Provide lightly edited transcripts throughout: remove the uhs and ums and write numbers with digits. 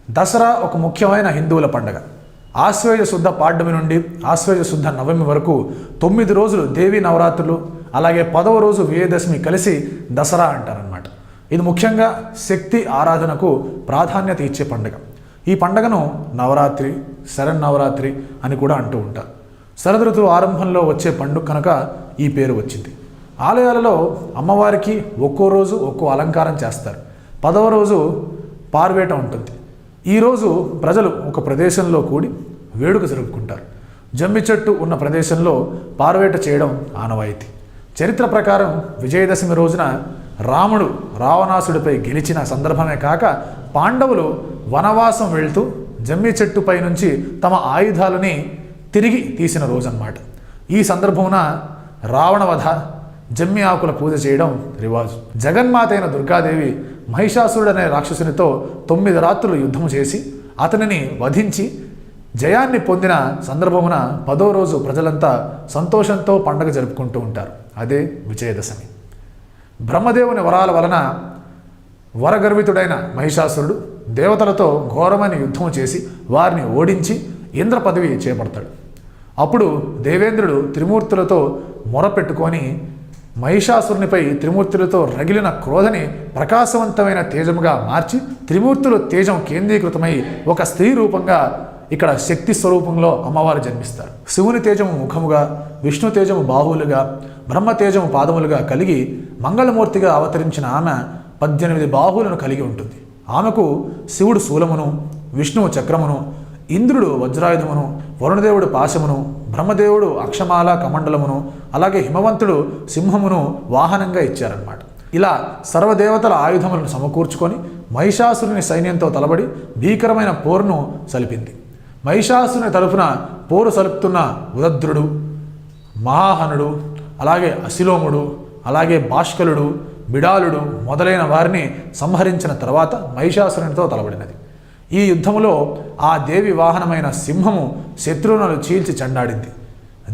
దసరా ఒక ముఖ్యమైన హిందువుల పండుగ. ఆశ్వేజ శుద్ధ పాడ్యమి నుండి ఆశ్వేజ శుద్ధ నవమి వరకు 9 రోజులు దేవీ నవరాత్రులు, అలాగే 10వ రోజు విజయదశమి కలిసి దసరా అంటారనమాట. ఇది ముఖ్యంగా శక్తి ఆరాధనకు ప్రాధాన్యత ఇచ్చే పండుగ. ఈ పండుగను నవరాత్రి, శరన్నవరాత్రి అని కూడా అంటూ ఉంటారు. శరద్ ఋతువు ఆరంభంలో వచ్చే పండుగ కనుక ఈ పేరు వచ్చింది. ఆలయాలలో అమ్మవారికి ఒక్కో రోజు ఒక్కో అలంకారం చేస్తారు. 10వ రోజు పార్వేట ఉంటుంది. ఈరోజు ప్రజలు ఒక ప్రదేశంలో కూడి వేడుక జరుపుకుంటారు. జమ్మి చెట్టు ఉన్న ప్రదేశంలో పార్వేట చేయడం ఆనవాయితీ. చరిత్ర ప్రకారం విజయదశమి రోజున రాముడు రావణాసుడిపై గెలిచిన సందర్భమే కాక పాండవులు వనవాసం వెళ్తూ జమ్మి చెట్టుపై నుంచి తమ ఆయుధాలని తిరిగి తీసిన రోజన్నమాట. ఈ సందర్భమున రావణవధ, జమ్మి ఆకుల పూజ చేయడం రివాజు. జగన్మాత అయిన దుర్గాదేవి మహిషాసురుడనే రాక్షసునితో 9 రాత్రులు యుద్ధము చేసి అతనిని వధించి జయాన్ని పొందిన సందర్భమున 10వ రోజు ప్రజలంతా సంతోషంతో పండగ జరుపుకుంటూ ఉంటారు. అదే విజయదశమి. బ్రహ్మదేవుని వరాల వలన వరగర్వితుడైన మహిషాసురుడు దేవతలతో ఘోరమైన యుద్ధము చేసి వారిని ఓడించి ఇంద్ర పదవి చేపడతాడు. అప్పుడు దేవేంద్రుడు త్రిమూర్తులతో మొరపెట్టుకొని మహిషాసురునిపై త్రిమూర్తులతో రగిలిన క్రోధని ప్రకాశవంతమైన తేజముగా మార్చి త్రిమూర్తులు తేజం కేంద్రీకృతమై ఒక స్త్రీ రూపంగా ఇక్కడ శక్తి స్వరూపంలో అమ్మవారు జన్మిస్తారు. శివుని తేజము ముఖముగా, విష్ణు తేజము బాహువులుగా, బ్రహ్మ తేజము పాదములుగా కలిగి మంగళమూర్తిగా అవతరించిన ఆమె 18 బాహువులను కలిగి ఉంటుంది. ఆమెకు శివుడు శూలమును, విష్ణువు చక్రమును, ఇంద్రుడు వజ్రాయుధమును, వరుణదేవుడు పాశమును, బ్రహ్మదేవుడు అక్షమాల కమండలమును, అలాగే హిమవంతుడు సింహమును వాహనంగా ఇచ్చారన్నమాట. ఇలా సర్వదేవతల ఆయుధములను సమకూర్చుకొని మహిషాసురుని సైన్యంతో తలబడి భీకరమైన పోరును సలిపింది. మహిషాసురుని తరఫున పోరు సలుపుతున్న ఉదద్రుడు, మహాహనుడు, అలాగే అశిలోముడు, అలాగే భాష్కలుడు, బిడాలుడు మొదలైన వారిని సంహరించిన తర్వాత మహిషాసురునితో తలబడినది. ఈ యుద్ధములో ఆ దేవి వాహనమైన సింహము శత్రువులను చీల్చి చెండాడింది.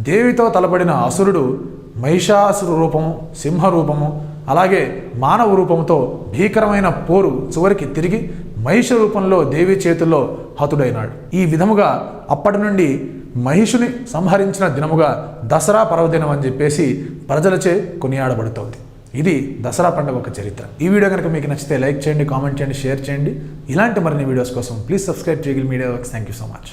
దేవితో తలబడిన అసురుడు మహిషాసురు రూపము, సింహ రూపము, అలాగే మానవ రూపముతో భీకరమైన పోరు చివరికి తిరిగి మహిష రూపంలో దేవి చేతుల్లో హతుడైనాడు. ఈ విధముగా అప్పటి నుండి మహిషుని సంహరించిన దినముగా దసరా పర్వదినం అని చెప్పేసి ప్రజలచే కొనియాడబడుతోంది. ఇది దసరా పండుగ ఒక చరిత్ర. ఈ వీడియో కనుక మీకు నచ్చితే లైక్ చేయండి, కామెంట్ చేయండి, షేర్ చేయండి. ఇలాంటి మరిన్ని వీడియోస్ కోసం ప్లీజ్ సబ్స్క్రైబ్ చేయగలి media works. Thank you so much.